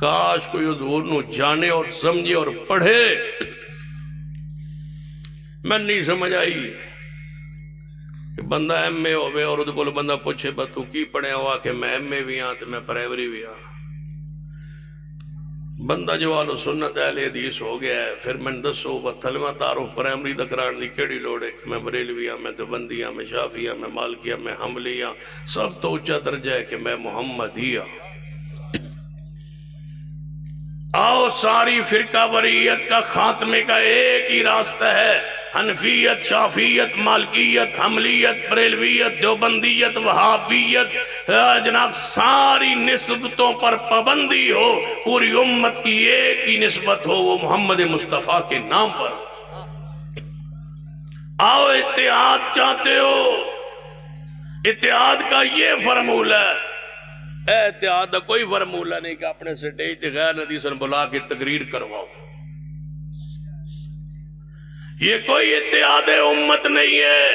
کاش کوئی حضور نو جانے اور سمجھے اور پڑھے. میں نہیں سمجھ آئی کہ بندہ ایم اے ہوئے اور ادھے کو بندہ پوچھے با تو کی پڑھے ہوا کہ میں ایم اے بھی ہاں تو میں پرائمری بھی ہاں. بندہ جو آلو سنت اہل حدیث ہو گیا ہے پھر میں دسو تھلوہ تعارف پرائمری دکران دی کیڑی لوڑ ہے کہ میں بریلوی ہاں، میں دیوبندی ہاں، میں شافعی ہاں، میں مالکی ہاں، میں حنبلی ہاں. سب تو اونچا درجہ ہے کہ میں محمدی ہاں. آؤ ساری فرقہ وریت کا خاتمے کا ایک ہی راستہ ہے. حنفیت، شافیت، مالکیت، حنبلیت، بریلویت، دیوبندیت، وہابیت، جناب ساری نسبتوں پر پابندی ہو. پوری امت کی ایک ہی نسبت ہو، وہ محمد مصطفیٰ کے نام پر. آؤ اتحاد چاہتے ہو، اتحاد کا یہ فرمولہ ہے. اتحاد کا کوئی فرمولہ نہیں کہ اپنے سے ڈیٹ غیر حدیث بلا کے تقریر کرواؤ. یہ کوئی اتحاد امت نہیں ہے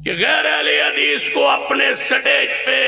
کہ غیر اہل حدیث کو اپنے سٹیج پہ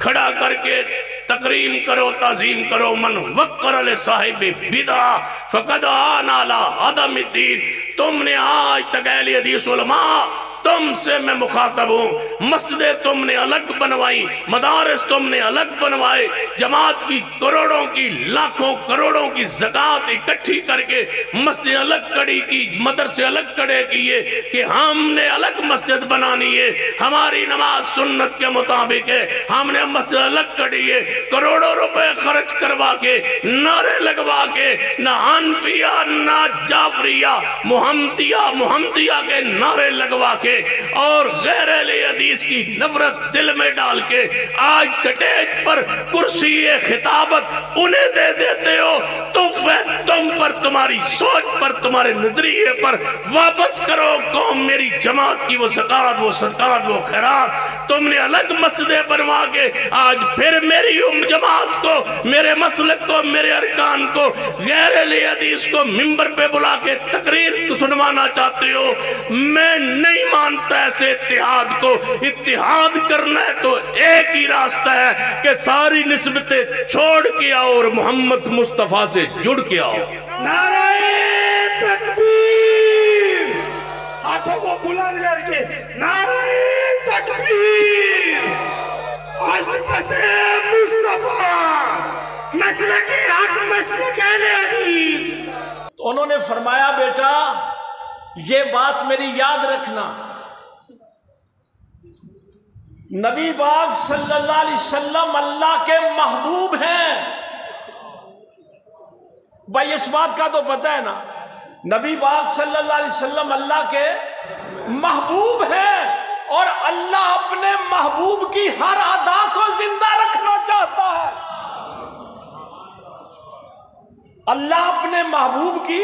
کھڑا کر کے تکریم کرو، تعظیم کرو. من وقر لصاحب بدعہ فقد آن علی عدم الدین. تم نے آج تک اہل حدیث علماء، تم سے میں مخاطب ہوں، مسجدیں تم نے الگ بنوائی، مدارس تم نے الگ بنوائے، جماعت کی کروڑوں کی لاکھوں کروڑوں کی زکاة اکٹھی کر کے مسجد الگ کڑی کی، مدرسے الگ کڑے کیے کہ ہم نے الگ مسجد بنانی ہے، ہماری نماز سنت کے مطابق ہے، ہم نے مسجد الگ کڑی ہے. کروڑوں روپے خرچ کروا کے، نعرے لگوا کے، نہ حنفیہ نہ جعفریہ، محمدیہ کے نعرے لگوا کے اور غیر اہل حدیث کی نفرت دل میں ڈال کے آج سٹیج پر کرسی خطابت انہیں دے دیتے ہو. تم پر، تمہاری سوچ پر، تمہارے نظریے پر واپس کرو. قوم میری جماعت کی وہ زکاة، وہ صدقات، وہ خیرات تم نے الگ مسجدیں بنوا کے آج پھر میری جماعت کو، میرے مسلک کو، میرے ارکان کو، غیر اہل حدیث کو ممبر پہ بلا کے تقریر سنوانا چاہتے ہو. میں نہیں مانتا ایسے اتحاد کو. اتحاد کرنا ہے تو ایک ہی راستہ ہے کہ ساری نسبتیں چھوڑ کے آؤ اور محمد مصطفیٰ سے جڑ کے آؤ. نعرہ تکبیر، ہاتھوں کو بلند کر کے نعرہ تکبیر. عظمت مصطفیٰ، مسلک حق، مسلک اہل حدیث. تو انہوں نے فرمایا بیٹا یہ بات میری یاد رکھنا، نبی پاک صلی اللہ علیہ وسلم اللہ کے محبوب ہیں. بھائی اس بات کا تو پتہ ہے نا، نبی پاک صلی اللہ علیہ وسلم اللہ کے محبوب ہیں اور اللہ اپنے محبوب کی ہر ادا کو زندہ رکھنا چاہتا ہے. اللہ اپنے محبوب کی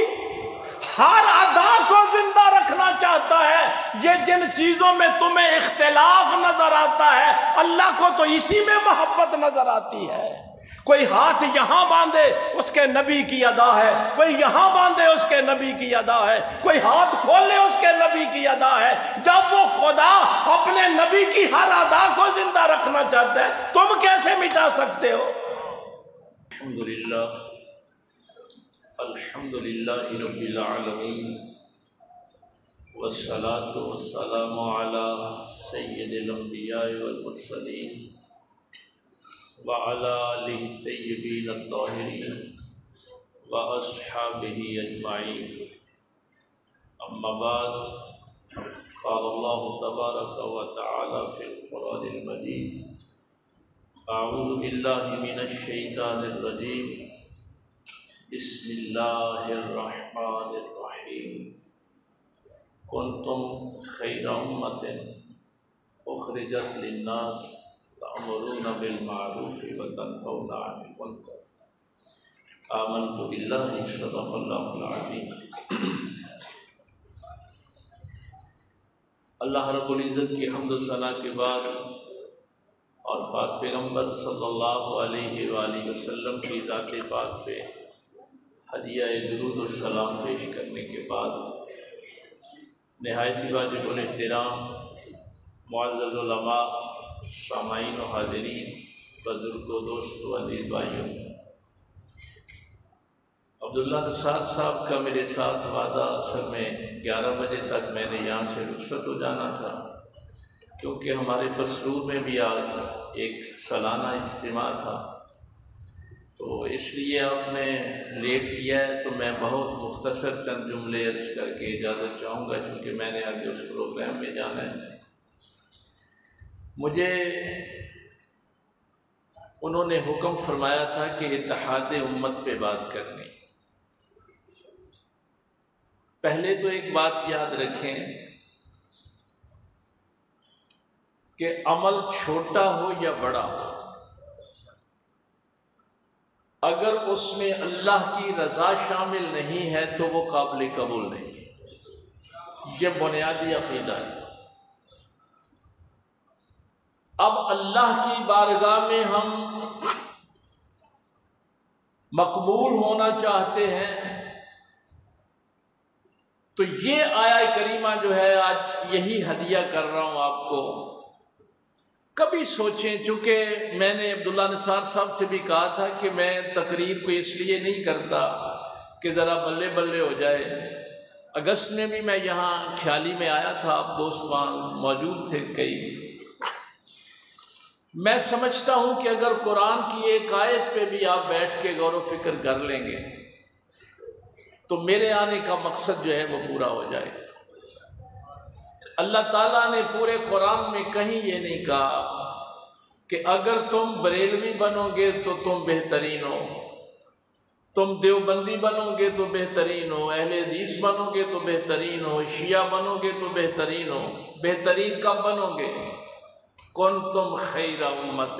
ہر ادا کو زندہ رکھنا چاہتا ہے. یہ جن چیزوں میں تمہیں اختلاف نظر آتا ہے اللہ کو تو اسی میں محبت نظر آتی ہے. کوئی ہاتھ یہاں باندھے اس کے نبی کی ادا ہے، کوئی یہاں باندھے اس کے نبی کی ادا ہے، کوئی ہاتھ کھولے اس کے نبی کی ادا ہے. جب وہ خدا اپنے نبی کی ہر ادا کو زندہ رکھنا چاہتا ہے تم کیسے مٹا سکتے ہو؟ الحمدللہ، الحمدللہ رب العالمین، والصلاة والسلام علی سید الانبیاء والمرسلین وعلی آلہ الطیبین الطاہرین واصحابہ اجمعین. اما بعد، قال اللہ تبارک و تعالی فی القرآن المجید: اعوذ باللہ من الشیطان الرجیم، بسم اللہ الرحمن الرحیم. کنتم خیر امت اخرجت للناس تأمرون بالمعروف وتنہون عن المنکر. آمنت باللہ، صدق اللہ العظیم. اللہ رب العزت کی حمد و ثنا کے بعد اور پاک پیغمبر صلی اللہ علیہ وآلہ وسلم کی ذات پاک پہ ہدیہ درود و سلام پیش کرنے کے بعد نہایت واجب الاحترام معزز علماء، سامعین و حاضرین، بزرگوں، دوستوں، عزیز بھائیوں، عبداللہ نثار صاحب کا میرے ساتھ وعدہ اصل میں 11 بجے تک میں نے یہاں سے رخصت ہو جانا تھا، کیونکہ ہمارے مسرور میں بھی آج ایک سالانہ اجتماع تھا، تو اس لیے آپ نے لیٹ کیا ہے، تو میں بہت مختصر چند جملے عرض کر کے اجازت چاہوں گا، چونکہ میں نے آگے اس پروگرام میں جانا ہے۔ مجھے انہوں نے حکم فرمایا تھا کہ اتحاد امت پہ بات کرنی۔ پہلے تو ایک بات یاد رکھیں کہ عمل چھوٹا ہو یا بڑا ہو، اگر اس میں اللہ کی رضا شامل نہیں ہے تو وہ قابل قبول نہیں ہے۔ یہ بنیادی عقیدہ ہے۔ اب اللہ کی بارگاہ میں ہم مقبول ہونا چاہتے ہیں تو یہ آیہ کریمہ جو ہے آج یہی ہدیہ کر رہا ہوں آپ کو۔ کبھی سوچیں، چونکہ میں نے عبداللہ نثار صاحب سے بھی کہا تھا کہ میں تقریر کو اس لیے نہیں کرتا کہ ذرا بلے بلے ہو جائے۔ اگست میں بھی میں یہاں کھیالی میں آیا تھا، آپ دوست وہاں موجود تھے کئی۔ میں سمجھتا ہوں کہ اگر قرآن کی ایک آیت پہ بھی آپ بیٹھ کے غور و فکر کر لیں گے تو میرے آنے کا مقصد جو ہے وہ پورا ہو جائے گا۔ اللہ تعالیٰ نے پورے قرآن میں کہیں یہ نہیں کہا کہ اگر تم بریلوی بنو گے تو تم بہترین ہو، تم دیوبندی بنو گے تو بہترین ہو، اہل حدیث بنو گے تو بہترین ہو، شیعہ بنو گے تو بہترین ہو۔ بہترین کب بنو گے؟ کنتم خیر امت،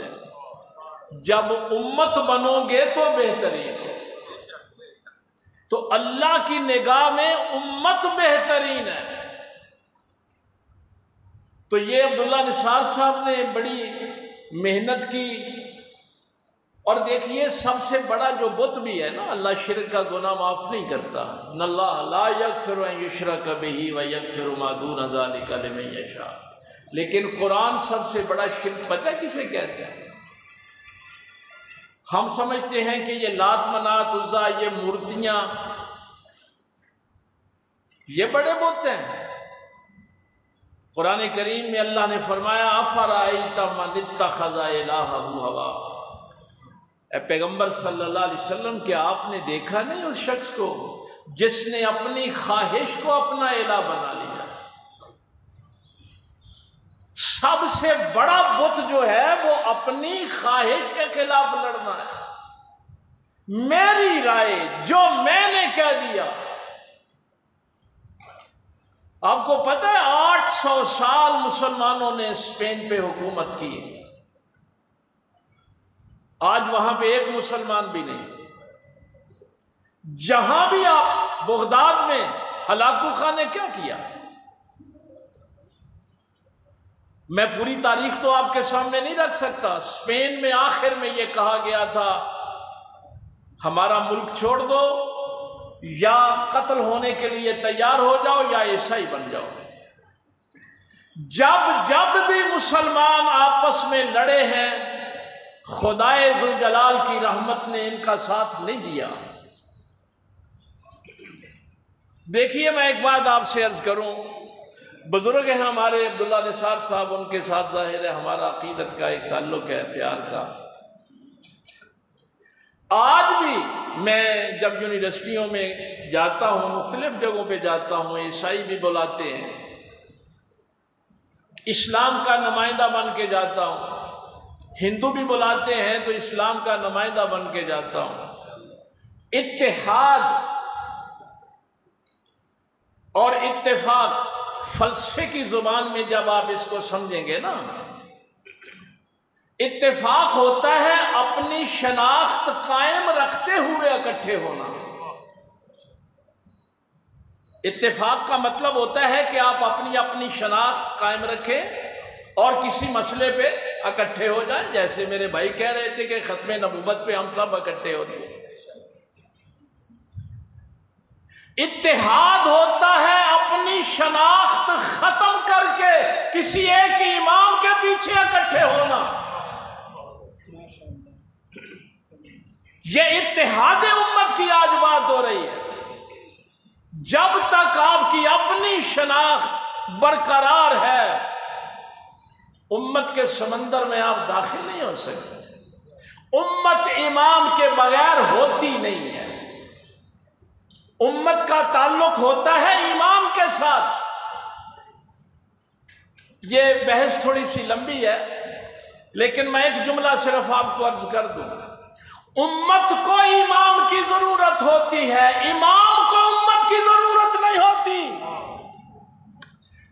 جب امت بنو گے تو بہترین ہو۔ تو اللہ کی نگاہ میں امت بہترین ہے۔ تو یہ عبداللہ نثار صاحب نے بڑی محنت کی، اور دیکھیے سب سے بڑا جو بت بھی ہے نا، اللہ شرک کا گناہ معاف نہیں کرتا۔ ان اللہ لا یغفر ان یشرک بہ ویغفر ما دون ذلک لمن یشاء، لیکن قرآن سب سے بڑا شرک پتہ ہے کسے کہتے ہیں؟ ہم سمجھتے ہیں کہ یہ لات منات عزا، یہ مورتیاں، یہ بڑے بت ہیں۔ قرآن کریم میں اللہ نے فرمایا افرأیت من اتخذ الہہ ہواہ، اے پیغمبر صلی اللہ علیہ وسلم، کیا آپ نے دیکھا نہیں اس شخص کو جس نے اپنی خواہش کو اپنا الہ بنا لیا؟ سب سے بڑا بت جو ہے وہ اپنی خواہش کے خلاف لڑنا ہے۔ میری رائے، جو میں نے کہہ دیا۔ آپ کو پتہ ہے 800 سال مسلمانوں نے اسپین پہ حکومت کی، آج وہاں پہ ایک مسلمان بھی نہیں۔ جہاں بھی آپ، بغداد میں ہلاکو خان نے کیا کیا؟ میں پوری تاریخ تو آپ کے سامنے نہیں رکھ سکتا۔ اسپین میں آخر میں یہ کہا گیا تھا ہمارا ملک چھوڑ دو، یا قتل ہونے کے لیے تیار ہو جاؤ یا عیسائی بن جاؤ۔ جب بھی مسلمان آپس میں لڑے ہیں، خدائے ذوالجلال کی رحمت نے ان کا ساتھ نہیں دیا۔ دیکھیے میں ایک بات آپ سے عرض کروں، بزرگ ہیں ہمارے عبداللہ نثار صاحب، ان کے ساتھ ظاہر ہے ہمارا عقیدت کا ایک تعلق ہے، پیار کا۔ آج بھی میں جب یونیورسٹیوں میں جاتا ہوں، مختلف جگہوں پہ جاتا ہوں، عیسائی بھی بلاتے ہیں، اسلام کا نمائندہ بن کے جاتا ہوں، ہندو بھی بلاتے ہیں تو اسلام کا نمائندہ بن کے جاتا ہوں۔ اتحاد اور اتفاق فلسفے کی زبان میں جب آپ اس کو سمجھیں گے نا، اتفاق ہوتا ہے اپنی شناخت قائم رکھتے ہوئے اکٹھے ہونا۔ اتفاق کا مطلب ہوتا ہے کہ آپ اپنی شناخت قائم رکھیں اور کسی مسئلے پہ اکٹھے ہو جائیں۔ جیسے میرے بھائی کہہ رہے تھے کہ ختم نبوت پہ ہم سب اکٹھے ہوتے ہیں۔ اتحاد ہوتا ہے اپنی شناخت ختم کر کے کسی ایک امام کے پیچھے اکٹھے ہونا۔ یہ اتحاد امت کی آج بات ہو رہی ہے۔ جب تک آپ کی اپنی شناخت برقرار ہے، امت کے سمندر میں آپ داخل نہیں ہو سکتے۔ امت امام کے بغیر ہوتی نہیں ہے، امت کا تعلق ہوتا ہے امام کے ساتھ۔ یہ بحث تھوڑی سی لمبی ہے، لیکن میں ایک جملہ صرف آپ کو عرض کر دوں۔ امت کو امام کی ضرورت ہوتی ہے، امام کو امت کی ضرورت نہیں ہوتی۔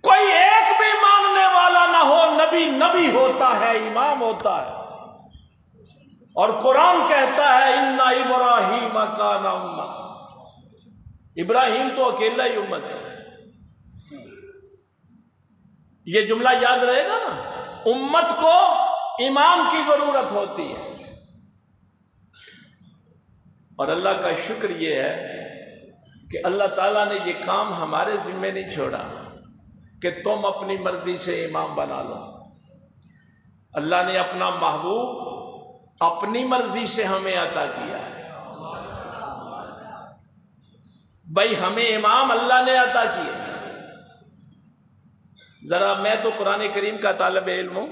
کوئی ایک بھی ماننے والا نہ ہو، نبی نبی ہوتا ہے، امام ہوتا ہے۔ اور قرآن کہتا ہے اِنَّ ابراہیم کان امۃ، ابراہیم تو اکیلا ہی امت ہے۔ یہ جملہ یاد رہے گا نا، امت کو امام کی ضرورت ہوتی ہے۔ اور اللہ کا شکر یہ ہے کہ اللہ تعالیٰ نے یہ کام ہمارے ذمے نہیں چھوڑا کہ تم اپنی مرضی سے امام بنا لو۔ اللہ نے اپنا محبوب اپنی مرضی سے ہمیں عطا کیا ہے۔ بھائی ہمیں امام اللہ نے عطا کیا۔ ذرا میں تو قرآن کریم کا طالب علم ہوں،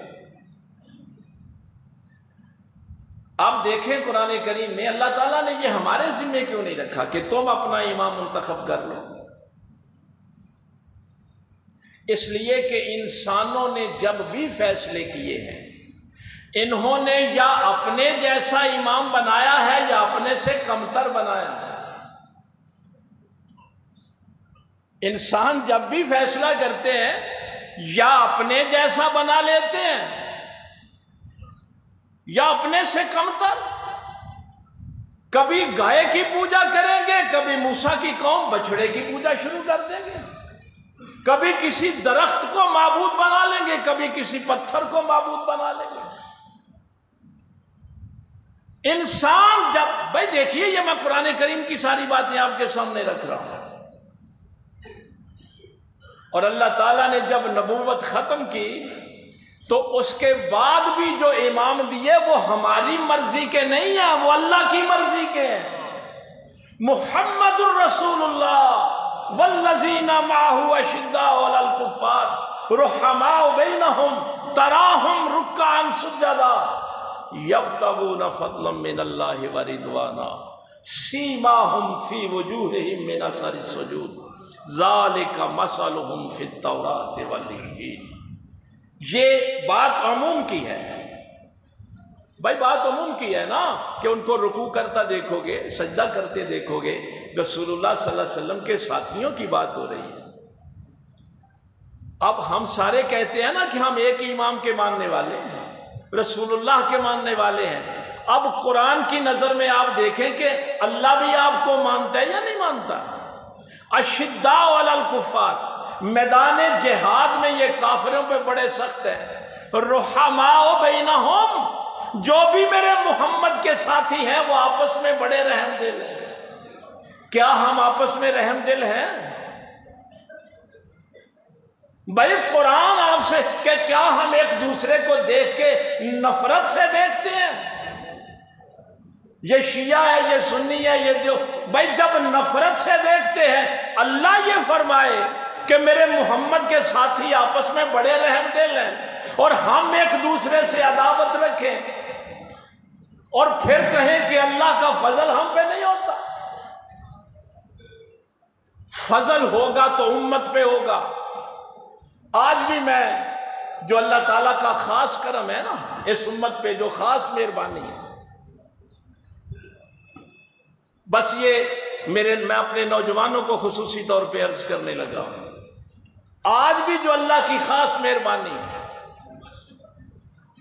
آپ دیکھیں قرآن کریم میں اللہ تعالیٰ نے یہ ہمارے ذمے کیوں نہیں رکھا کہ تم اپنا امام منتخب کر لو؟ اس لیے کہ انسانوں نے جب بھی فیصلے کیے ہیں، انہوں نے یا اپنے جیسا امام بنایا ہے یا اپنے سے کمتر بنایا ہے۔ انسان جب بھی فیصلہ کرتے ہیں یا اپنے جیسا بنا لیتے ہیں یا اپنے سے کمتر۔ کبھی گائے کی پوجا کریں گے، کبھی موسیٰ کی قوم بچڑے کی پوجا شروع کر دیں گے، کبھی کسی درخت کو معبود بنا لیں گے، کبھی کسی پتھر کو معبود بنا لیں گے۔ انسان جب بھائی دیکھیے، یہ میں قرآن کریم کی ساری باتیں آپ کے سامنے رکھ رہا ہوں۔ اور اللہ تعالیٰ نے جب نبوت ختم کی تو اس کے بعد بھی جو امام دیے وہ ہماری مرضی کے نہیں ہیں، وہ اللہ کی مرضی کے ہیں۔ محمد الرسول اللہ والذین معہ اشداء علی الکفار رحماء بینہم تراہم رکعا سجدا یبتغون فضلا من اللہ ورضوانا سیماہم فی وجوہہم من اثر السجود ذالک مثلہم فی التوراۃ والانجیل۔ یہ بات عموم کی ہے بھائی، بات عموم کی ہے نا، کہ ان کو رکوع کرتا دیکھو گے، سجدہ کرتے دیکھو گے۔ رسول اللہ صلی اللہ علیہ وسلم کے ساتھیوں کی بات ہو رہی ہے۔ اب ہم سارے کہتے ہیں نا کہ ہم ایک امام کے ماننے والے ہیں، رسول اللہ کے ماننے والے ہیں۔ اب قرآن کی نظر میں آپ دیکھیں کہ اللہ بھی آپ کو مانتا ہے یا نہیں مانتا؟ اشداء علی الکفار، میدان جہاد میں یہ کافروں پہ بڑے سخت ہیں۔ رحماء بینہم، جو بھی میرے محمد کے ساتھی ہیں وہ آپس میں بڑے رحم دل ہیں۔ کیا ہم آپس میں رحم دل ہیں؟ بھائی قرآن آپ سے کہ کیا ہم ایک دوسرے کو دیکھ کے نفرت سے دیکھتے ہیں؟ یہ شیعہ ہے، یہ سنی ہے، یہ بھائی جب نفرت سے دیکھتے ہیں، اللہ یہ فرمائے کہ میرے محمد کے ساتھی آپس میں بڑے رحم دل ہیں، اور ہم ایک دوسرے سے عداوت رکھیں اور پھر کہیں کہ اللہ کا فضل ہم پہ نہیں ہوتا۔ فضل ہوگا تو امت پہ ہوگا۔ آج بھی میں جو اللہ تعالیٰ کا خاص کرم ہے نا اس امت پہ، جو خاص مہربانی ہے، بس یہ میں اپنے نوجوانوں کو خصوصی طور پہ عرض کرنے لگا ہوں۔ آج بھی جو اللہ کی خاص مہربانی ہے،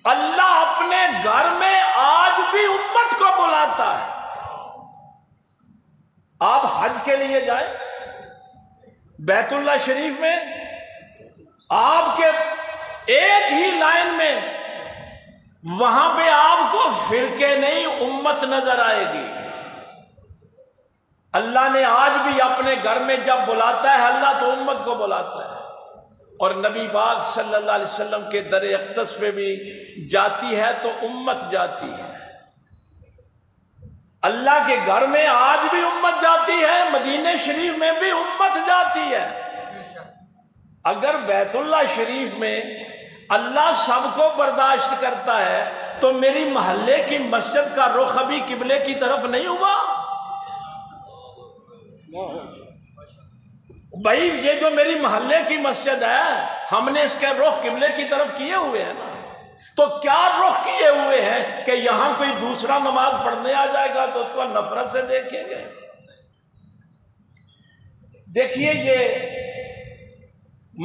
اللہ اپنے گھر میں آج بھی امت کو بلاتا ہے۔ آپ حج کے لیے جائیں بیت اللہ شریف میں، آپ کے ایک ہی لائن میں وہاں پہ آپ کو فرقے نہیں امت نظر آئے گی۔ اللہ نے آج بھی اپنے گھر میں جب بلاتا ہے اللہ تو امت کو بلاتا ہے۔ اور نبی پاک صلی اللہ علیہ وسلم کے در اقدس پہ بھی جاتی ہے تو امت جاتی ہے۔ اللہ کے گھر میں آج بھی امت جاتی ہے، مدینہ شریف میں بھی امت جاتی ہے۔ اگر بیت اللہ شریف میں اللہ سب کو برداشت کرتا ہے تو میری محلے کی مسجد کا رخ ابھی قبلے کی طرف نہیں ہوا؟ بھائی یہ جو میری محلے کی مسجد ہے ہم نے اس کے رخ قبلے کی طرف کیے ہوئے ہیں نا، تو کیا رخ کیے ہوئے ہیں کہ یہاں کوئی دوسرا نماز پڑھنے آ جائے گا تو اس کو نفرت سے دیکھیں گے؟ دیکھیے یہ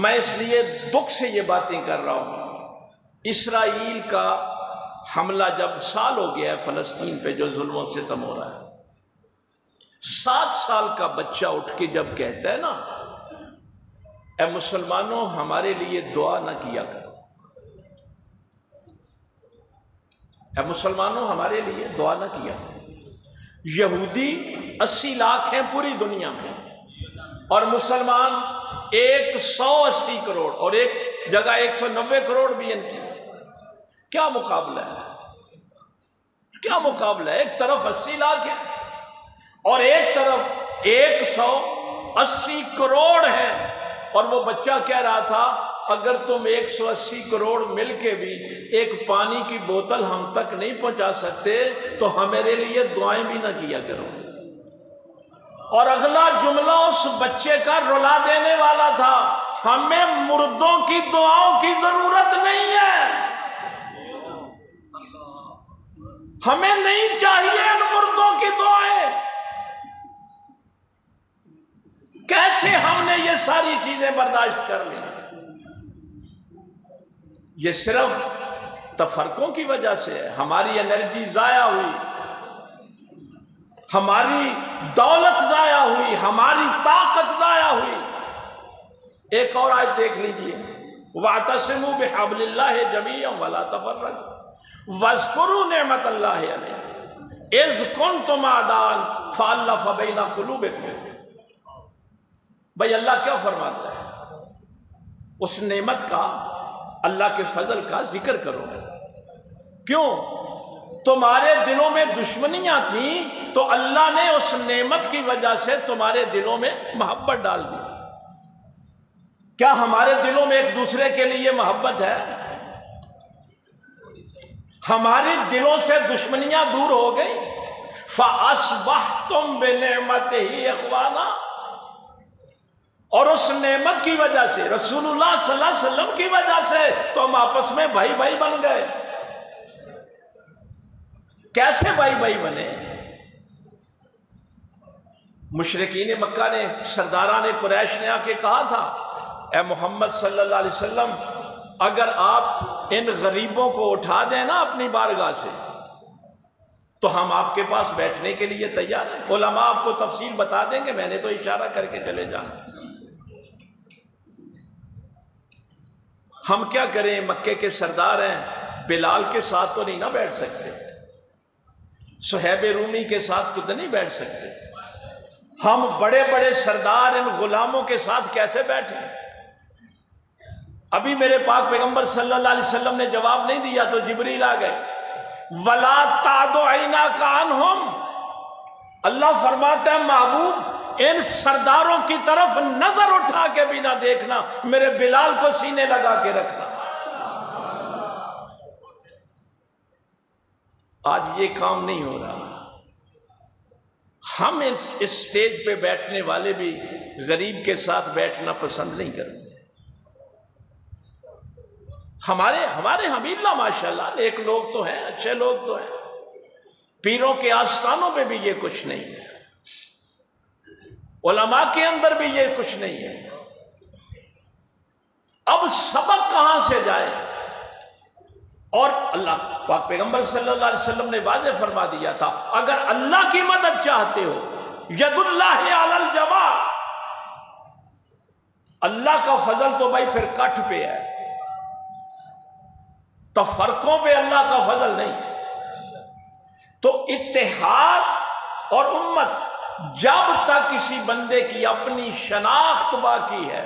میں اس لیے دکھ سے یہ باتیں کر رہا ہوں، اسرائیل کا حملہ جب سال ہو گیا ہے فلسطین پہ جو ظلم و ستم ہو رہا ہے، 7 سال کا بچہ اٹھ کے جب کہتا ہے نا اے مسلمانوں ہمارے لیے دعا نہ کیا کرو، اے مسلمانوں ہمارے لیے دعا نہ کیا کرو۔ یہودی 80 لاکھ ہیں پوری دنیا میں اور مسلمان 180 کروڑ اور ایک جگہ 190 کروڑ بھی ان کی، کیا مقابلہ ہے؟ کیا مقابلہ ہے؟ ایک طرف 80 لاکھ ہے اور ایک طرف 180 کروڑ ہیں، اور وہ بچہ کہہ رہا تھا اگر تم 180 کروڑ مل کے بھی ایک پانی کی بوتل ہم تک نہیں پہنچا سکتے تو ہمارے لیے دعائیں بھی نہ کیا کرو۔ اور اگلا جملہ اس بچے کا رلا دینے والا تھا، ہمیں مردوں کی دعاؤں کی ضرورت نہیں ہے، ہمیں نہیں چاہیے ان مردوں کی دعائیں۔ کیسے ہم نے یہ ساری چیزیں برداشت کر لی؟ یہ صرف تفرقوں کی وجہ سے ہے، ہماری انرجی ضائع ہوئی، ہماری دولت ضائع ہوئی، ہماری طاقت ضائع ہوئی۔ ایک اور آیت دیکھ لیجئے، وَاعْتَصِمُوا بِحَبْلِ اللَّهِ جَمِيعًا وَلَا تَفَرَّقُوا وَاذْكُرُوا نِعْمَةَ اللَّهِ عَلَيْكُمْ إِذْ كُنْتُمْ أَعْدَاءً فَأَلَّفَ بَيْنَ قُلُوبِكُمْ۔ بھئی اللہ کیا فرماتا ہے؟ اس نعمت کا، اللہ کے فضل کا ذکر کرو۔ کیوں؟ تمہارے دلوں میں دشمنیاں تھیں تو اللہ نے اس نعمت کی وجہ سے تمہارے دلوں میں محبت ڈال دی۔ کیا ہمارے دلوں میں ایک دوسرے کے لیے محبت ہے؟ ہمارے دلوں سے دشمنیاں دور ہو گئی۔ فَأَصْبَحْتُمْ بِنِعْمَتِهِ إِخْوَانًا، اور اس نعمت کی وجہ سے، رسول اللہ صلی اللہ علیہ وسلم کی وجہ سے تم آپس میں بھائی بھائی بن گئے۔ کیسے بھائی بھائی بنے؟ مشرکین مکہ نے، سرداران قریش نے آ کے کہا تھا اے محمد صلی اللہ علیہ وسلم اگر آپ ان غریبوں کو اٹھا دیں نا اپنی بارگاہ سے تو ہم آپ کے پاس بیٹھنے کے لیے تیار ہیں۔ علماء آپ کو تفصیل بتا دیں گے، میں نے تو اشارہ کر کے چلے جانا۔ ہم کیا کریں؟ مکے کے سردار ہیں، بلال کے ساتھ تو نہیں نہ بیٹھ سکتے، صہیب رومی کے ساتھ خود نہیں بیٹھ سکتے، ہم بڑے بڑے سردار ان غلاموں کے ساتھ کیسے بیٹھیں؟ ابھی میرے پاک پیغمبر صلی اللہ علیہ وسلم نے جواب نہیں دیا تو جبریل آ گئے، وَلَا تَعْدُ عَيْنَاكَ عَنْهُمْ، اللہ فرماتا ہے محبوب ان سرداروں کی طرف نظر اٹھا کے بھی نہ دیکھنا، میرے بلال کو سینے لگا کے رکھنا۔ آج یہ کام نہیں ہو رہا۔ ہم اس اسٹیج پہ بیٹھنے والے بھی غریب کے ساتھ بیٹھنا پسند نہیں کرتے۔ ہمارے حبیب ماشاءاللہ نیک لوگ تو ہیں، اچھے لوگ تو ہیں، پیروں کے آستانوں پہ بھی یہ کچھ نہیں ہے، علماء کے اندر بھی یہ کچھ نہیں ہے۔ اب سبق کہاں سے جائے؟ اور اللہ پاک پیغمبر صلی اللہ علیہ وسلم نے واضح فرما دیا تھا اگر اللہ کی مدد چاہتے ہو، ید اللہ علی الجوا، اللہ کا فضل تو بھائی پھر کٹھ پہ ہے، تفرقوں پہ اللہ کا فضل نہیں ہے۔ تو اتحاد اور امت، جب تک کسی بندے کی اپنی شناخت باقی ہے،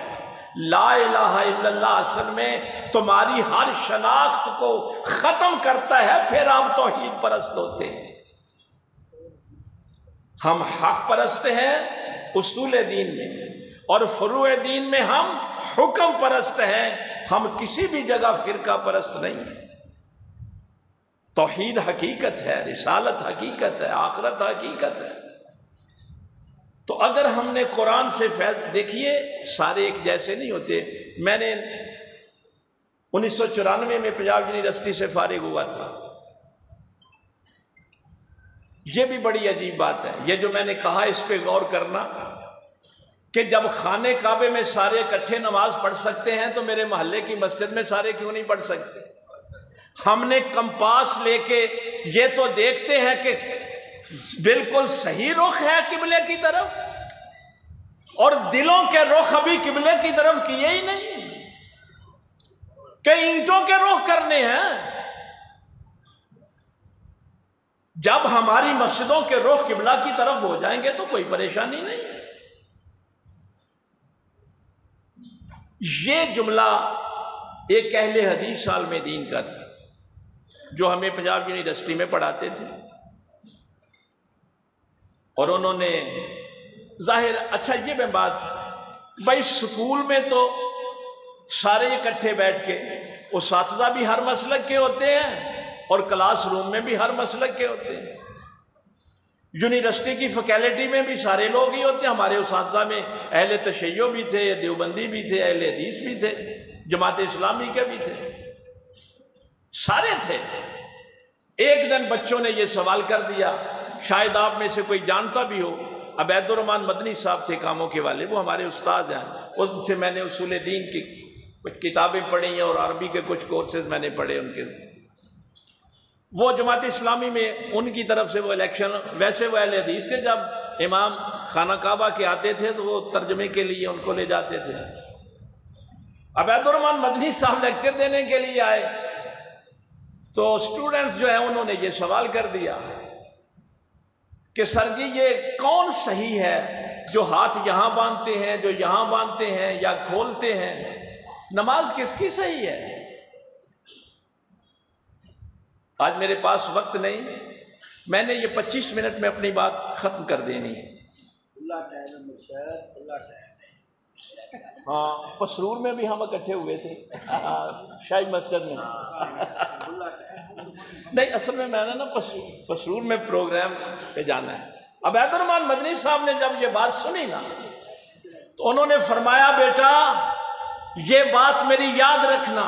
لا الہ الا اللہ اصل میں تمہاری ہر شناخت کو ختم کرتا ہے، پھر آپ توحید پرست ہوتے ہیں۔ ہم حق پرست ہیں اصول دین میں، اور فروع دین میں ہم حکم پرست ہیں، ہم کسی بھی جگہ فرقہ پرست نہیں ہیں۔ توحید حقیقت ہے، رسالت حقیقت ہے، آخرت حقیقت ہے۔ تو اگر ہم نے قرآن سے فیض، دیکھیے سارے ایک جیسے نہیں ہوتے۔ میں نے 1994 میں پنجاب یونیورسٹی سے فارغ ہوا تھا۔ یہ بھی بڑی عجیب بات ہے، یہ جو میں نے کہا اس پہ غور کرنا کہ جب خانے کعبے میں سارے اکٹھے نماز پڑھ سکتے ہیں تو میرے محلے کی مسجد میں سارے کیوں نہیں پڑھ سکتے؟ ہم نے کمپاس لے کے یہ تو دیکھتے ہیں کہ بالکل صحیح رخ ہے قبلے کی طرف، اور دلوں کے رخ ابھی قبلے کی طرف کیے ہی نہیں کہ اینٹوں کے رخ کرنے ہیں۔ جب ہماری مسجدوں کے رخ قبلہ کی طرف ہو جائیں گے تو کوئی پریشانی نہیں۔ یہ جملہ ایک اہل حدیث عالم دین کا تھا جو ہمیں پنجاب یونیورسٹی میں پڑھاتے تھے، اور انہوں نے ظاہر اچھا یہ میں بات بھائی سکول میں تو سارے اکٹھے بیٹھ کے اساتذہ بھی ہر مسلک کے ہوتے ہیں اور کلاس روم میں بھی ہر مسلک کے ہوتے ہیں، یونیورسٹی کی فیکلٹی میں بھی سارے لوگ ہی ہوتے ہیں۔ ہمارے اساتذہ میں اہل تشیع بھی تھے، دیوبندی بھی تھے، اہل حدیث بھی تھے، جماعت اسلامی کے بھی تھے، سارے تھے۔ ایک دن بچوں نے یہ سوال کر دیا، شاید آپ میں سے کوئی جانتا بھی ہو، عبید الرحمن مدنی صاحب تھے کاموں کے والے، وہ ہمارے استاد ہیں، ان سے میں نے اصول دین کی کچھ کتابیں پڑھی ہیں اور عربی کے کچھ کورسز میں نے پڑھے ان کے۔ وہ جماعت اسلامی میں ان کی طرف سے وہ الیکشن، ویسے وہ اہل حدیث تھے، جب امام خانہ کعبہ کے آتے تھے تو وہ ترجمے کے لیے ان کو لے جاتے تھے۔ عبید الرحمن مدنی صاحب لیکچر دینے کے لیے آئے تو اسٹوڈنٹس جو ہیں انہوں نے یہ سوال کر دیا کہ سر جی یہ کون صحیح ہے جو ہاتھ یہاں باندھتے ہیں، جو یہاں باندھتے ہیں یا کھولتے ہیں، نماز کس کی صحیح ہے؟ آج میرے پاس وقت نہیں، میں نے یہ 25 منٹ میں اپنی بات ختم کر دینی ہے۔ ہاں پسرور میں بھی ہم اکٹھے ہوئے تھے شاہی مسجد میں۔ نہیں اصل میں نے نا پسرور میں پروگرام پہ جانا ہے۔ عبید الرحمن مدنی صاحب نے جب یہ بات سنی نا تو انہوں نے فرمایا بیٹا یہ بات میری یاد رکھنا،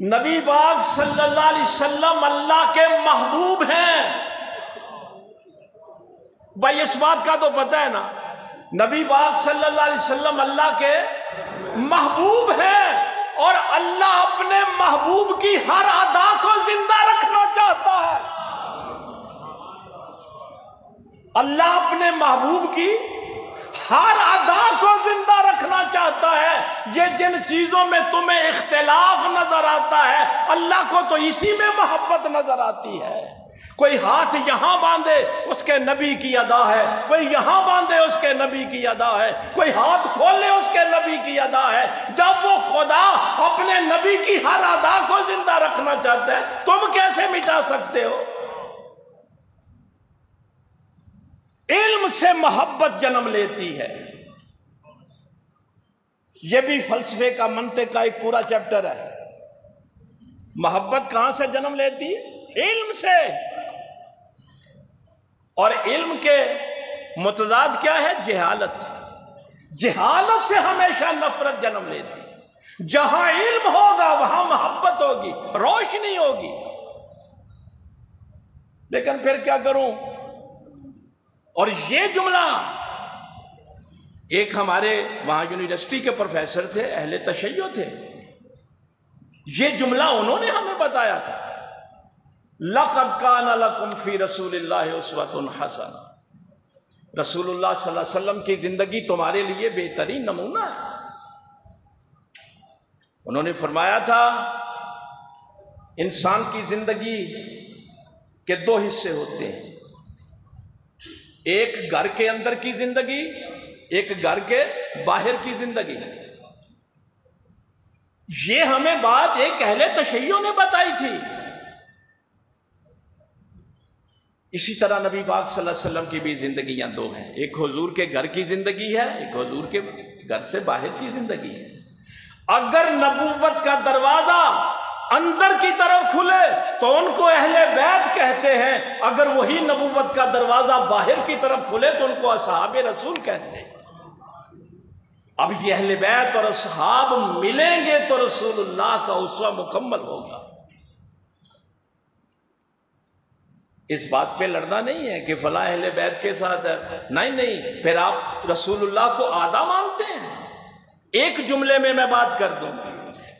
نبی پاک صلی اللہ علیہ وسلم اللہ کے محبوب ہیں۔ بھائی اس بات کا تو پتہ ہے نا، نبی پاک صلی اللہ علیہ وسلم اللہ کے محبوب ہیں، اور اللہ اپنے محبوب کی ہر ادا کو زندہ رکھنا چاہتا ہے۔ اللہ اپنے محبوب کی ہر ادا کو زندہ رکھنا چاہتا ہے۔ یہ جن چیزوں میں تمہیں اختلاف نظر آتا ہے اللہ کو تو اسی میں محبت نظر آتی ہے۔ کوئی ہاتھ یہاں باندھے اس کے نبی کی ادا ہے، کوئی یہاں باندھے اس کے نبی کی ادا ہے، کوئی ہاتھ کھولے اس کے نبی کی ادا ہے۔ جب وہ خدا اپنے نبی کی ہر ادا کو زندہ رکھنا چاہتا ہے تم کیسے مٹا سکتے ہو؟ علم سے محبت جنم لیتی ہے، یہ بھی فلسفے کا منطق کا ایک پورا چیپٹر ہے۔ محبت کہاں سے جنم لیتی ہے؟ علم سے۔ اور علم کے متضاد کیا ہے؟ جہالت۔ جہالت سے ہمیشہ نفرت جنم لیتی ہے۔ جہاں علم ہوگا وہاں محبت ہوگی، روشنی ہوگی۔ لیکن پھر کیا کروں؟ اور یہ جملہ ایک ہمارے وہاں یونیورسٹی کے پروفیسر تھے، اہل تشیع تھے، یہ جملہ انہوں نے ہمیں بتایا تھا، لَقَدْ كَانَ لَكُمْ فِي رَسُولِ اللَّهِ أُسْوَةٌ حَسَنَةٌ، رسول اللہ صلی اللہ علیہ وسلم کی زندگی تمہارے لیے بہترین نمونہ ہے۔ انہوں نے فرمایا تھا انسان کی زندگی کے دو حصے ہوتے ہیں، ایک گھر کے اندر کی زندگی، ایک گھر کے باہر کی زندگی۔ یہ ہمیں بات ایک اہل تشیع نے بتائی تھی۔ اسی طرح نبی پاک صلی اللہ علیہ وسلم کی بھی زندگیاں دو ہیں، ایک حضور کے گھر کی زندگی ہے، ایک حضور کے گھر سے باہر کی زندگی ہے۔ اگر نبوت کا دروازہ اندر کی طرف کھلے تو ان کو اہل بیت کہتے ہیں، اگر وہی نبوت کا دروازہ باہر کی طرف کھلے تو ان کو اصحاب رسول کہتے ہیں۔ اب یہ اہل بیت اور اصحاب ملیں گے تو رسول اللہ کا اسوہ مکمل ہوگا۔ اس بات پہ لڑنا نہیں ہے کہ فلاں اہل بیت کے ساتھ ہے، نہیں، پھر آپ رسول اللہ کو آدھا مانتے ہیں۔ ایک جملے میں بات کر دوں،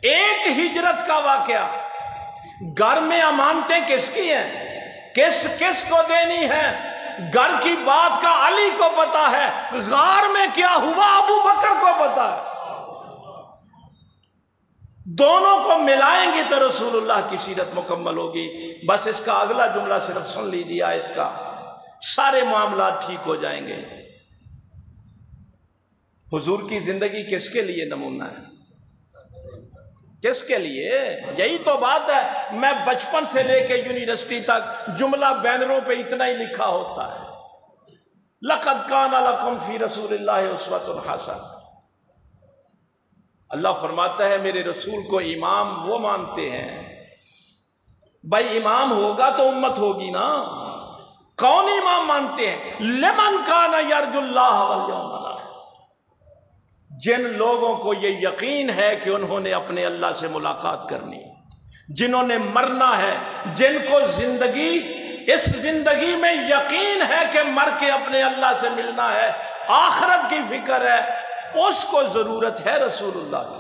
ایک ہجرت کا واقعہ، گھر میں امانتیں کس کی ہیں، کس کو دینی ہے، گھر کی بات کا علی کو پتا ہے، غار میں کیا ہوا ابو بکر کو پتا ہے۔ دونوں کو ملائیں گے تو رسول اللہ کی سیرت مکمل ہوگی۔ بس اس کا اگلا جملہ صرف سن لیجیے آیت کا، سارے معاملات ٹھیک ہو جائیں گے۔ حضور کی زندگی کس کے لیے نمونہ ہے، کس کے لیے؟ یہی تو بات ہے، میں بچپن سے لے کے یونیورسٹی تک جملہ بینروں پہ اتنا ہی لکھا ہوتا ہے، لَقَدْ كَانَ لَكُمْ فِي رَسُولِ اللَّهِ أُسْوَةٌ حَسَنَةٌ۔ اللہ فرماتا ہے میرے رسول کو امام وہ مانتے ہیں۔ بھائی امام ہوگا تو امت ہوگی نا، کون امام مانتے ہیں؟ لمن کان یرجو اللہ والیوم الآخر، جن لوگوں کو یہ یقین ہے کہ انہوں نے اپنے اللہ سے ملاقات کرنی، جنہوں نے مرنا ہے، جن کو اس زندگی میں یقین ہے کہ مر کے اپنے اللہ سے ملنا ہے، آخرت کی فکر ہے، اس کو ضرورت ہے رسول اللہ کی۔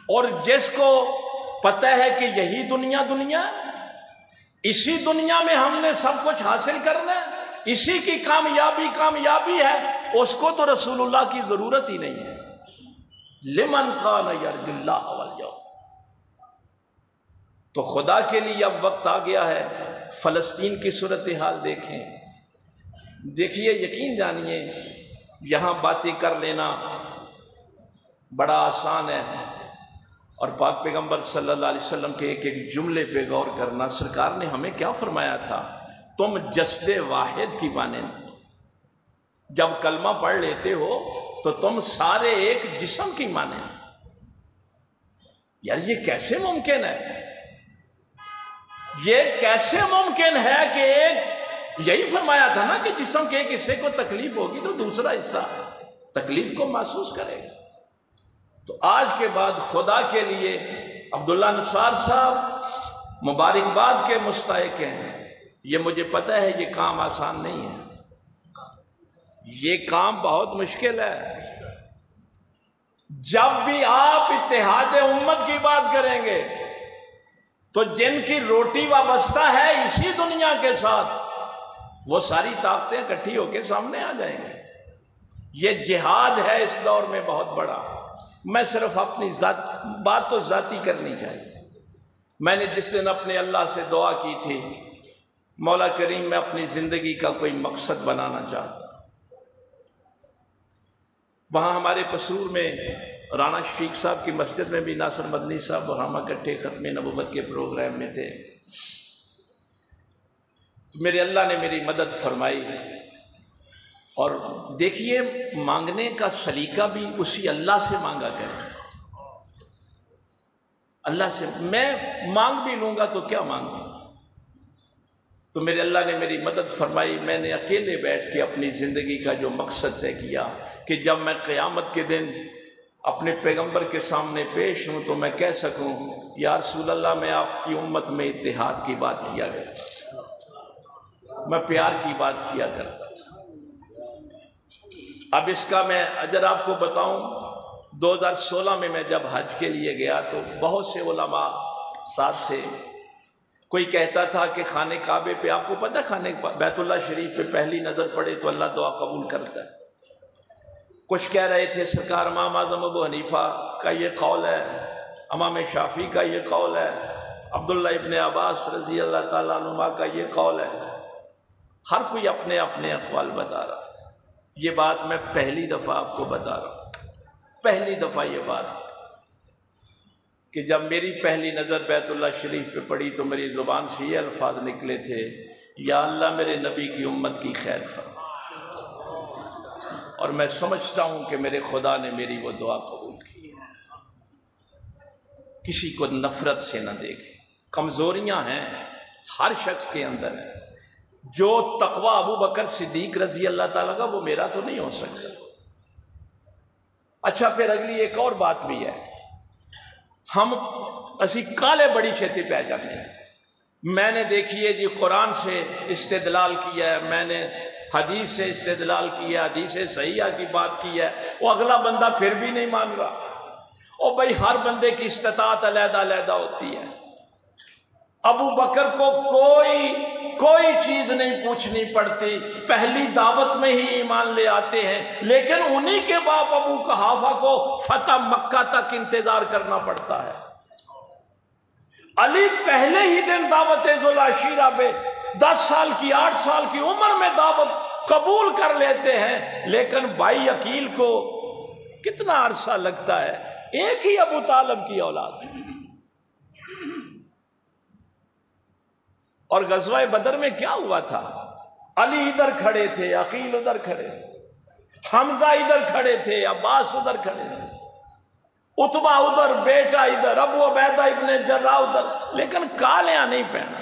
اور جس کو پتہ ہے کہ یہی دنیا اسی دنیا میں ہم نے سب کچھ حاصل کرنا ہے، اسی کی کامیابی ہے، اس کو تو رسول اللہ کی ضرورت ہی نہیں ہے۔ لمن کان یرجو اللہ والیوم، تو خدا کے لیے اب وقت آ گیا ہے۔ فلسطین کی صورتحال دیکھیے، یقین جانیے، یہاں باتیں کر لینا بڑا آسان ہے، اور پاک پیغمبر صلی اللہ علیہ وسلم کے ایک جملے پہ غور کرنا۔ سرکار نے ہمیں کیا فرمایا تھا؟ تم جسد واحد کی مانند، جب کلمہ پڑھ لیتے ہو تو تم سارے ایک جسم کی مانند۔ یار یہ کیسے ممکن ہے؟ یہ کیسے ممکن ہے کہ یہی فرمایا تھا نا کہ جسم کے ایک حصے کو تکلیف ہوگی تو دوسرا حصہ تکلیف کو محسوس کرے گا۔ تو آج کے بعد خدا کے لیے عبداللہ نثار صاحب مبارکباد کے مستحق ہیں۔ یہ مجھے پتہ ہے یہ کام آسان نہیں ہے، یہ کام بہت مشکل ہے۔ جب بھی آپ اتحاد امت کی بات کریں گے تو جن کی روٹی وابستہ ہے اسی دنیا کے ساتھ، وہ ساری طاقتیں اکٹھی ہو کے سامنے آ جائیں گے۔ یہ جہاد ہے اس دور میں بہت بڑا۔ میں صرف اپنی بات تو ذاتی کرنی چاہیے۔ میں نے جس دن اپنے اللہ سے دعا کی تھی، مولا کریم میں اپنی زندگی کا کوئی مقصد بنانا چاہتا، وہاں ہمارے پسرور میں رانا شفیق صاحب کی مسجد میں بھی ناصر مدنی صاحب اور ہم اکٹھے ختم نبوت کے پروگرام میں تھے، تو میرے اللہ نے میری مدد فرمائی۔ اور دیکھیے مانگنے کا سلیقہ بھی اسی اللہ سے مانگا کریں، اللہ سے۔ میں مانگ بھی لوں گا تو کیا مانگوں گا؟ تو میرے اللہ نے میری مدد فرمائی۔ میں نے اکیلے بیٹھ کے اپنی زندگی کا جو مقصد طے کیا کہ جب میں قیامت کے دن اپنے پیغمبر کے سامنے پیش ہوں تو میں کہہ سکوں یا رسول اللہ میں آپ کی امت میں اتحاد کی بات کیا کرتا تھا، میں پیار کی بات کیا کرتا تھا۔ اب اس کا میں اجر آپ کو بتاؤں، 2016 میں جب حج کے لیے گیا تو بہت سے علماء ساتھ تھے۔ کوئی کہتا تھا کہ خانہ کعبے پہ، آپ کو پتہ ہے خانہ بیت اللہ شریف پہ پہلی نظر پڑے تو اللہ دعا قبول کرتا ہے۔ کچھ کہہ رہے تھے سرکار امام اعظم ابو حنیفہ کا یہ قول ہے، امام شافعی کا یہ قول ہے، عبداللہ ابن عباس رضی اللہ تعالیٰ عنہما کا یہ قول ہے۔ ہر کوئی اپنے اپنے اقوال بتا رہا ہے۔ یہ بات میں پہلی دفعہ آپ کو بتا رہا ہوں، پہلی دفعہ یہ بات کہ جب میری پہلی نظر بیت اللہ شریف پہ پڑی تو میری زبان سے یہ الفاظ نکلے تھے، یا اللہ میرے نبی کی امت کی خیر فرما، اور میں سمجھتا ہوں کہ میرے خدا نے میری وہ دعا قبول کی ہے۔ کسی کو نفرت سے نہ دیکھے، کمزوریاں ہیں ہر شخص کے اندر ہے۔ جو تقوی ابو بکر صدیق رضی اللہ تعالیٰ کا وہ میرا تو نہیں ہو سکتا۔ اچھا پھر اگلی ایک اور بات بھی ہے، ہم اسی کالے بڑی چھیتی پہ جانے ہیں۔ میں نے دیکھیے جی قرآن سے استدلال کیا ہے، میں نے حدیث سے استدلال کیا، حدیث صحیحہ کی بات کی ہے، وہ اگلا بندہ پھر بھی نہیں مان رہا۔ اور بھائی ہر بندے کی استطاعت علیحدہ علیحدہ ہوتی ہے۔ ابو بکر کو کوئی چیز نہیں پوچھنی پڑتی، پہلی دعوت میں ہی ایمان لے آتے ہیں، لیکن انہی کے باپ ابو قحافہ کو فتح مکہ تک انتظار کرنا پڑتا ہے۔ علی پہلے ہی دن دعوت ذوالعشیرہ پہ 10 سال کی 8 سال کی عمر میں دعوت قبول کر لیتے ہیں، لیکن بھائی عقیل کو کتنا عرصہ لگتا ہے، ایک ہی ابو طالب کی اولاد۔ اور غزوہ بدر میں کیا ہوا تھا؟ علی ادھر کھڑے تھے، عقیل ادھر کھڑے تھے، حمزہ ادھر کھڑے تھے، عباس ادھر کھڑے تھے، عتبہ ادھر، بیٹا ادھر، ابو عبیدہ ابن جراح ادھر، لیکن کالیاں نہیں پہنا۔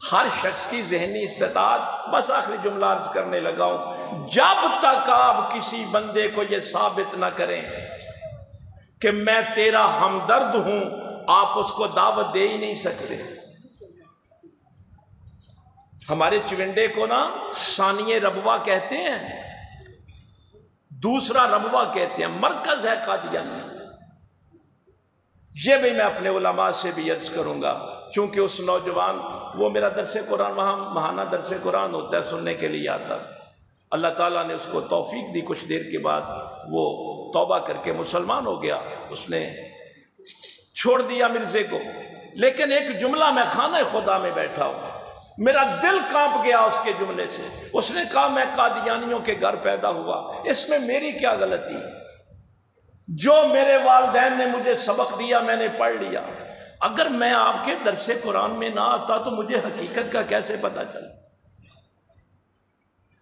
ہر شخص کی ذہنی استطاعت، بس آخری جملہ عرض کرنے لگا ہوں، جب تک آپ کسی بندے کو یہ ثابت نہ کریں کہ میں تیرا ہمدرد ہوں، آپ اس کو دعوت دے ہی نہیں سکتے۔ ہمارے چونڈے کو نا ثانیہ ربوہ کہتے ہیں، دوسرا ربوہ کہتے ہیں، مرکز ہے قادیانی۔ یہ بھی میں اپنے علماء سے بھی عرض کروں گا، چونکہ اس نوجوان وہ میرا درس قرآن، وہاں ماہانہ درس قرآن ہوتا ہے، سننے کے لیے آتا تھا۔ اللہ تعالیٰ نے اس کو توفیق دی، کچھ دیر کے بعد وہ توبہ کر کے مسلمان ہو گیا، اس نے چھوڑ دیا مرزے کو۔ لیکن ایک جملہ، میں خانہ خدا میں بیٹھا ہوں، میرا دل کانپ گیا اس کے جملے سے۔ اس نے کہا میں قادیانیوں کے گھر پیدا ہوا، اس میں میری کیا غلطی؟ جو میرے والدین نے مجھے سبق دیا میں نے پڑھ لیا، اگر میں آپ کے درس قرآن میں نہ آتا تو مجھے حقیقت کا کیسے پتہ چلتا؟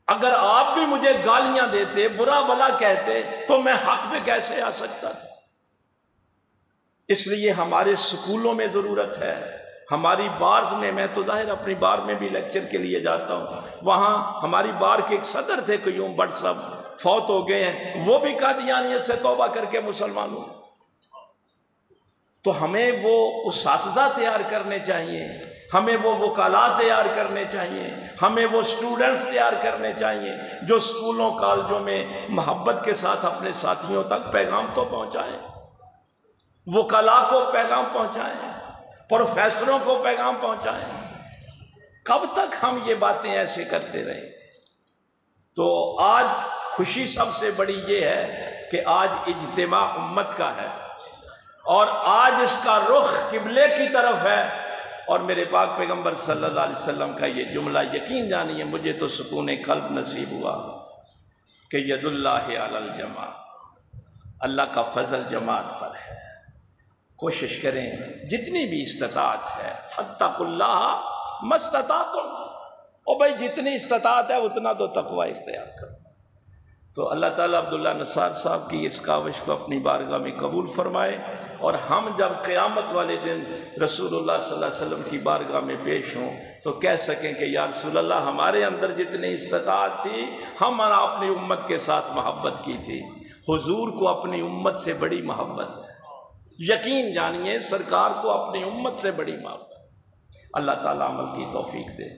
اگر آپ بھی مجھے گالیاں دیتے، برا بلا کہتے، تو میں حق پہ کیسے آ سکتا تھا؟ اس لیے ہمارے سکولوں میں ضرورت ہے، ہماری بارز میں تو ظاہر اپنی بار میں بھی لیکچر کے لیے جاتا ہوں، وہاں ہماری بار کے ایک صدر تھے قیوم بٹ صاحب، فوت ہو گئے ہیں، وہ بھی قادیانیت سے توبہ کر کے مسلمان ہوئے۔ تو ہمیں وہ اساتذہ تیار کرنے چاہیے، ہمیں وہ وکلاء تیار کرنے چاہیے، ہمیں وہ اسٹوڈنٹس تیار کرنے چاہیے جو اسکولوں کالجوں میں محبت کے ساتھ اپنے ساتھیوں تک پیغام تو پہنچائیں، وکلاء کو پیغام پہنچائیں، پروفیسروں کو پیغام پہنچائیں۔ کب تک ہم یہ باتیں ایسے کرتے رہیں؟ تو آج خوشی سب سے بڑی یہ ہے کہ آج اجتماع امت کا ہے، اور آج اس کا رخ قبلے کی طرف ہے، اور میرے پاک پیغمبر صلی اللہ علیہ وسلم کا یہ جملہ یقین جانیے مجھے تو سکون قلب نصیب ہوا کہ ید اللہ علی الجماع، اللہ کا فضل جماعت پر ہے۔ کوشش کریں جتنی بھی استطاعت ہے، فاتقوا اللہ ما استطعتم، اور بھائی جتنی استطاعت ہے اتنا تو تقوی اختیار کرو۔ تو اللہ تعالیٰ عبداللہ نثار صاحب کی اس کاوش کو اپنی بارگاہ میں قبول فرمائے، اور ہم جب قیامت والے دن رسول اللہ صلی اللہ علیہ وسلم کی بارگاہ میں پیش ہوں تو کہہ سکیں کہ یا رسول اللہ ہمارے اندر جتنی استطاعت تھی ہم نے اپنی امت کے ساتھ محبت کی تھی۔ حضور کو اپنی امت سے بڑی محبت ہے، یقین جانیے سرکار کو اپنی امت سے بڑی محبت۔ اللہ تعالیٰ عمل کی توفیق دے۔